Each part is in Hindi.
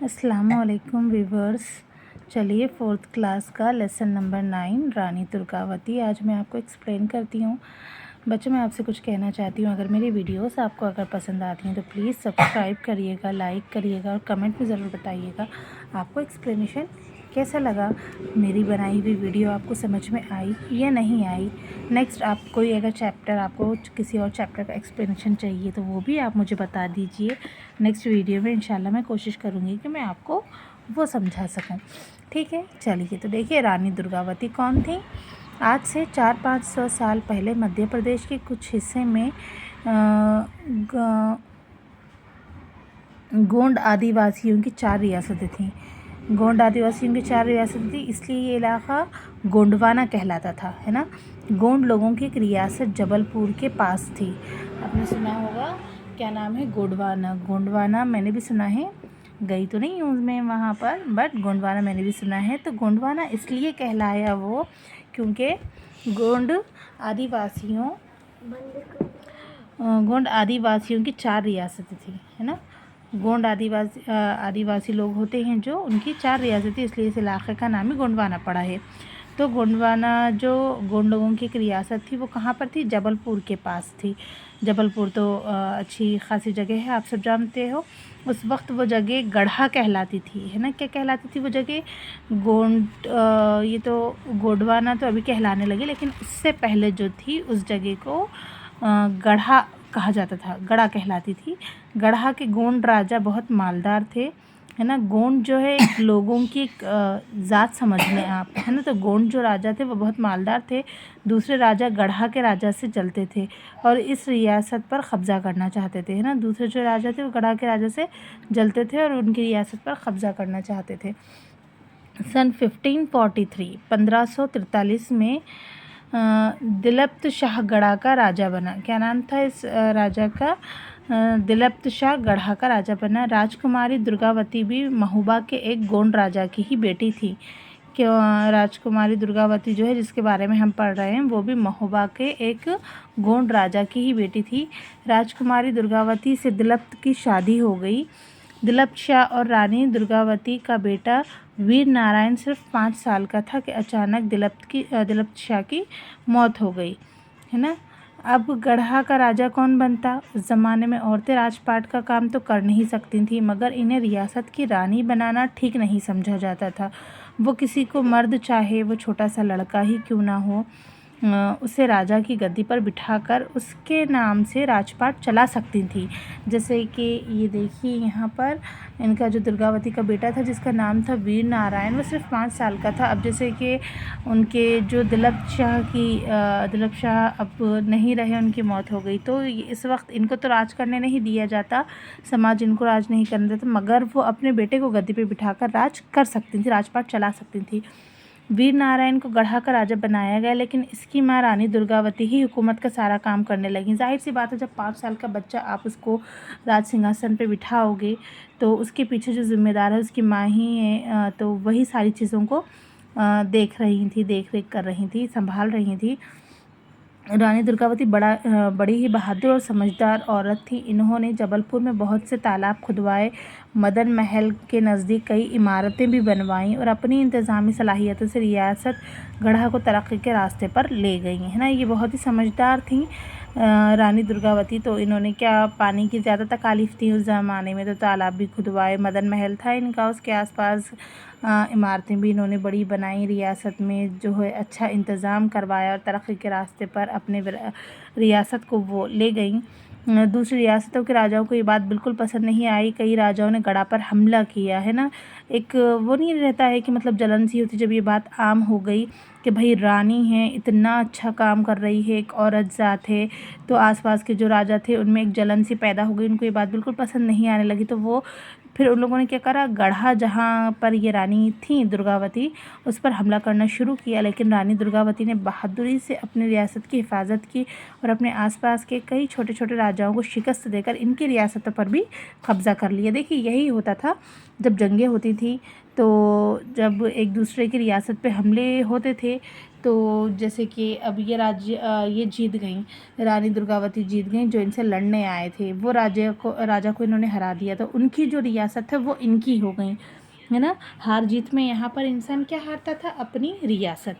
अस्सलामुअलैकुम व्यूवर्स। चलिए फोर्थ क्लास का लेसन नंबर 9 रानी दुर्गावती आज मैं आपको एक्सप्लेन करती हूँ। बच्चों, मैं आपसे कुछ कहना चाहती हूँ। अगर मेरी वीडियोस आपको अगर पसंद आती हैं तो प्लीज़ सब्सक्राइब करिएगा, लाइक करिएगा और कमेंट में ज़रूर बताइएगा आपको एक्सप्लेनेशन कैसा लगा। मेरी बनाई हुई वीडियो आपको समझ में आई या नहीं आई। नेक्स्ट आप कोई अगर चैप्टर आपको किसी और चैप्टर का एक्सप्लेनेशन चाहिए तो वो भी आप मुझे बता दीजिए। नेक्स्ट वीडियो में इंशाल्लाह मैं कोशिश करूँगी कि मैं आपको वो समझा सकूँ। ठीक है, चलिए तो देखिए रानी दुर्गावती कौन थी। आज से 400-500 साल पहले मध्य प्रदेश के कुछ हिस्से में गोंड आदिवासियों की 4 रियासतें थीं। गोंड आदिवासियों की 4 रियासतें थी, इसलिए ये इलाका गोंडवाना कहलाता था, है ना। गोंड लोगों की एक रियासत जबलपुर के पास थी। आपने सुना होगा क्या नाम है, गोंडवाना। गोंडवाना मैंने भी सुना है, गई तो नहीं हूँ मैं वहाँ पर, बट गोंडवाना मैंने भी सुना है। तो गोंडवाना इसलिए कहलाया वो क्योंकि गोंड आदिवासियों की 4 रियासतें थी, है ना। गोंड आदिवासी लोग होते हैं जो, उनकी 4 रियासतें, इसलिए इस इलाके का नाम ही गोंडवाना पड़ा है। तो गोंडवाना जो गोंड लोगों की एक रियासत थी वो कहाँ पर थी, जबलपुर के पास थी। जबलपुर तो अच्छी खासी जगह है, आप सब जानते हो। उस वक्त वो जगह गढ़ा कहलाती थी, है ना। क्या कहलाती थी वो जगह, ये तो गोंडवाना तो अभी कहलाने लगी, लेकिन उससे पहले जो थी उस जगह को गढ़ा कहा जाता था, गढ़ा कहलाती थी। गढ़ा के गोंड राजा बहुत मालदार थे, है ना। गोंड जो है लोगों की एक ज़ात समझ लें आप, है ना। तो गोंड जो राजा थे वो बहुत मालदार थे। दूसरे राजा गढ़ा के राजा से जलते थे और इस रियासत पर कब्ज़ा करना चाहते थे, है ना। दूसरे जो राजा थे वो गढ़ा के राजा से जलते थे और उनकी रियासत पर कब्ज़ा करना चाहते थे। सन 1543 में दिलप्त शाह गढ़ा का राजा बना। क्या नाम था इस राजा का, दिलप्त शाह गढ़ा का राजा बना। राजकुमारी दुर्गावती भी महोबा के एक गोंड राजा की ही बेटी थी। क्यों, राजकुमारी दुर्गावती जो है जिसके बारे में हम पढ़ रहे हैं वो भी महोबा के एक गोंड राजा की ही बेटी थी। राजकुमारी दुर्गावती से दिलप्त की शादी हो गई। दिलप्त शाह और रानी दुर्गावती का बेटा वीर नारायण सिर्फ 5 साल का था कि अचानक दिलप्त शाह की मौत हो गई, है ना। अब गढ़ा का राजा कौन बनता। उस ज़माने में औरतें राजपाट का काम तो कर नहीं सकती थीं, मगर इन्हें रियासत की रानी बनाना ठीक नहीं समझा जाता था। वो किसी को मर्द, चाहे वो छोटा सा लड़का ही क्यों ना हो, उसे राजा की गद्दी पर बिठाकर उसके नाम से राजपाट चला सकती थी। जैसे कि ये देखिए यहाँ पर इनका जो दुर्गावती का बेटा था जिसका नाम था वीर नारायण, वो सिर्फ 5 साल का था। अब जैसे कि उनके जो दिलप्त शाह अब नहीं रहे, उनकी मौत हो गई, तो इस वक्त इनको तो राज करने नहीं दिया जाता, समाज इनको राज नहीं करने देता, मगर वो अपने बेटे को गद्दी पे बिठाकर राज कर सकती थी, राजपाट चला सकती थी। वीर नारायण को गढ़ा का राजा बनाया गया, लेकिन इसकी मां रानी दुर्गावती ही हुकूमत का सारा काम करने लगी। जाहिर सी बात है, जब 5 साल का बच्चा आप उसको राज सिंहासन पे बिठाओगे तो उसके पीछे जो जिम्मेदार है उसकी माँ ही है, तो वही सारी चीज़ों को देख रेख कर रही थी, संभाल रही थी। रानी दुर्गावती बड़ी ही बहादुर और समझदार औरत थी। इन्होंने जबलपुर में बहुत से तालाब खुदवाए, मदन महल के नज़दीक कई इमारतें भी बनवाईं और अपनी इंतज़ामी सलाहियतों से रियासत गढ़ा को तरक्की के रास्ते पर ले गई, है ना। ये बहुत ही समझदार थी रानी दुर्गावती। तो इन्होंने क्या, पानी की ज़्यादा तकालीफ थी उस ज़माने में, तो तालाब भी खुदवाए, मदन महल था इनका, उसके आसपास इमारतें भी इन्होंने बड़ी बनाई, रियासत में जो है अच्छा इंतज़ाम करवाया और तरक्की के रास्ते पर अपने रियासत को वो ले गई। दूसरी रियासतों के राजाओं को ये बात बिल्कुल पसंद नहीं आई। कई राजाओं ने गढ़ा पर हमला किया, है ना। एक वो नहीं रहता है कि मतलब जलन सी होती, जब ये बात आम हो गई कि भाई रानी है, इतना अच्छा काम कर रही है, एक औरत ज़ात है, तो आसपास के जो राजा थे उनमें एक जलन सी पैदा हो गई, उनको ये बात बिल्कुल पसंद नहीं आने लगी। तो वो फिर उन लोगों ने क्या करा, गढ़ा जहाँ पर ये रानी थी दुर्गावती, उस पर हमला करना शुरू किया। लेकिन रानी दुर्गावती ने बहादुरी से अपनी रियासत की हिफाजत की और अपने आसपास के कई छोटे छोटे राजाओं को शिकस्त देकर इनकी रियासतों पर भी कब्ज़ा कर लिया। देखिए यही होता था, जब जंगें होती थी तो जब एक दूसरे की रियासत पे हमले होते थे तो जैसे कि अब ये जीत गईं, रानी दुर्गावती जीत गईं, जो इनसे लड़ने आए थे वो राजा को इन्होंने हरा दिया, तो उनकी जो रियासत है वो इनकी हो गई, है ना। हार जीत में यहाँ पर इंसान क्या हारता था? अपनी रियासत,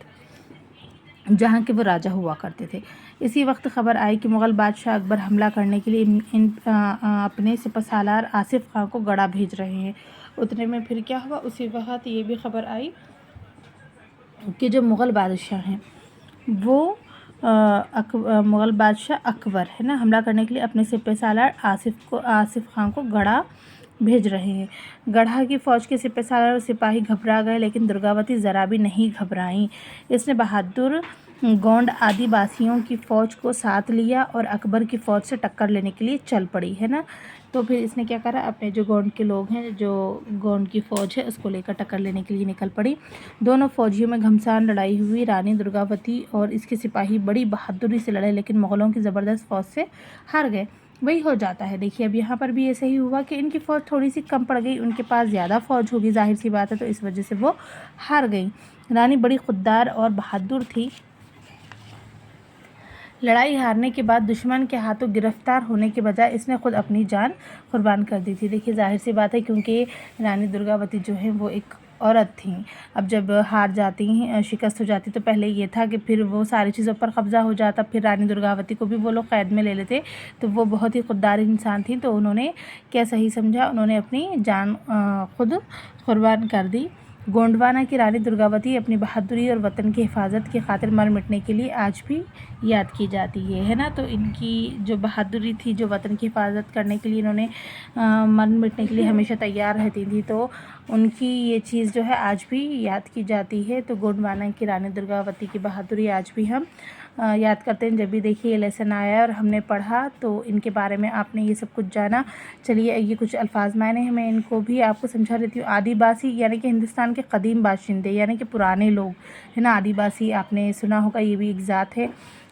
जहाँ के वो राजा हुआ करते थे। इसी वक्त खबर आई कि मुग़ल बादशाह अकबर हमला करने के लिए अपने सिपहसालार आसिफ खां को गढ़ा भेज रहे हैं। उतने में फिर क्या हुआ, उसी वक्त ये भी खबर आई कि जो मुग़ल बादशाह हैं वो मुग़ल बादशाह अकबर है ना, हमला करने के लिए अपने सिपहसालार आसिफ खां को गढ़ा भेज रहे हैं। गढ़ा की फ़ौज के सिपहसालार और सिपाही घबरा गए, लेकिन दुर्गावती ज़रा भी नहीं घबराईं। इसने बहादुर गोंड आदिवासियों की फ़ौज को साथ लिया और अकबर की फ़ौज से टक्कर लेने के लिए चल पड़ी, है ना। तो फिर इसने क्या करा, अपने जो गोंड के लोग हैं, जो गोंड की फ़ौज है, उसको लेकर टक्कर लेने के लिए निकल पड़ी। दोनों फ़ौजियों में घमासान लड़ाई हुई। रानी दुर्गावती और इसके सिपाही बड़ी बहादुरी से लड़े, लेकिन मुग़लों की ज़बरदस्त फ़ौज से हार गए। वही हो जाता है, देखिए अब यहाँ पर भी ऐसे ही हुआ कि इनकी फ़ौज थोड़ी सी कम पड़ गई, उनके पास ज़्यादा फ़ौज होगी, जाहिर सी बात है, तो इस वजह से वो हार गई। रानी बड़ी खुददार और बहादुर थी। लड़ाई हारने के बाद दुश्मन के हाथों गिरफ्तार होने के बजाय इसने खुद अपनी जान कुर्बान कर दी थी। देखिए जाहिर सी बात है, क्योंकि रानी दुर्गावती जो है वो एक औरत थी। अब जब हार जाती, शिकस्त हो जाती, तो पहले ये था कि फिर वो सारी चीज़ों पर कब्ज़ा हो जाता, फिर रानी दुर्गावती को भी वो लोग क़ैद में ले लेते। तो वो बहुत ही खुददार इंसान थी, तो उन्होंने क्या सही समझा, उन्होंने अपनी जान खुद कुर्बान कर दी। गोंडवाना की रानी दुर्गावती अपनी बहादुरी और वतन की हिफाजत की खातिर मर मिटने के लिए आज भी याद की जाती है ना। तो इनकी जो बहादुरी थी, जो वतन की हिफाजत करने के लिए इन्होंने मर मिटने के लिए हमेशा तैयार रहती थी, तो उनकी ये चीज़ जो है आज भी याद की जाती है। तो गोंडवाना की रानी दुर्गावती की बहादुरी आज भी हम याद करते हैं। जब भी देखिए ये लेसन आया और हमने पढ़ा तो इनके बारे में आपने ये सब कुछ जाना। चलिए ये कुछ अल्फाज मायने हैं, मैं इनको भी आपको समझा देती हूँ। आदिवासी यानी कि हिंदुस्तान के कदीम बाशिंदे, यानी कि पुराने लोग, है ना। आदिवासी आपने सुना होगा, ये भी एक ज़ात है।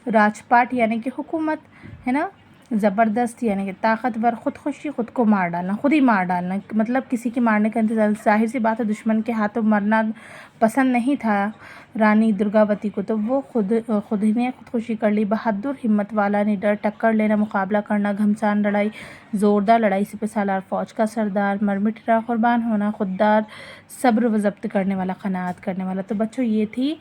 राजपाट यानी कि हुकूमत, है ना। ज़बरदस्त यानी कि ताकतवर। ख़ुदकुशी, ख़ुद को मार डालना, खुद ही मार डालना, मतलब किसी के मारने का इंतज़ार। ज़ाहिर सी बात है, दुश्मन के हाथों मरना पसंद नहीं था रानी दुर्गावती को, तो वो खुद ही ने ख़ुदकुशी कर ली। बहादुर, हिम्मत वाला, निडर, टक्कर लेना, मुकाबला करना, घमसान लड़ाई, ज़ोरदार लड़ाई, सिपहसालार फ़ौज का सरदार, मरमिटना, कुर्बान होना, खुददार, सब्र व ज़ब्त करने वाला, क़नाअत करने वाला। तो बच्चों ये थी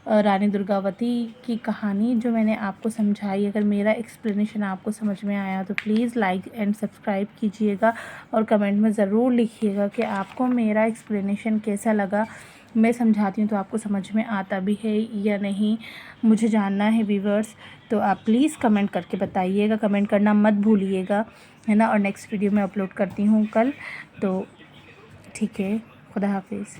रानी दुर्गावती की कहानी जो मैंने आपको समझाई। अगर मेरा एक्सप्लेनेशन आपको समझ में आया तो प्लीज़ लाइक एंड सब्सक्राइब कीजिएगा और कमेंट में ज़रूर लिखिएगा कि आपको मेरा एक्सप्लेनेशन कैसा लगा। मैं समझाती हूँ तो आपको समझ में आता भी है या नहीं, मुझे जानना है व्यूअर्स। तो आप प्लीज़ कमेंट करके बताइएगा, कमेंट करना मत भूलिएगा, है ना। और नेक्स्ट वीडियो मैं अपलोड करती हूँ कल, तो ठीक है। खुदा हाफिज़।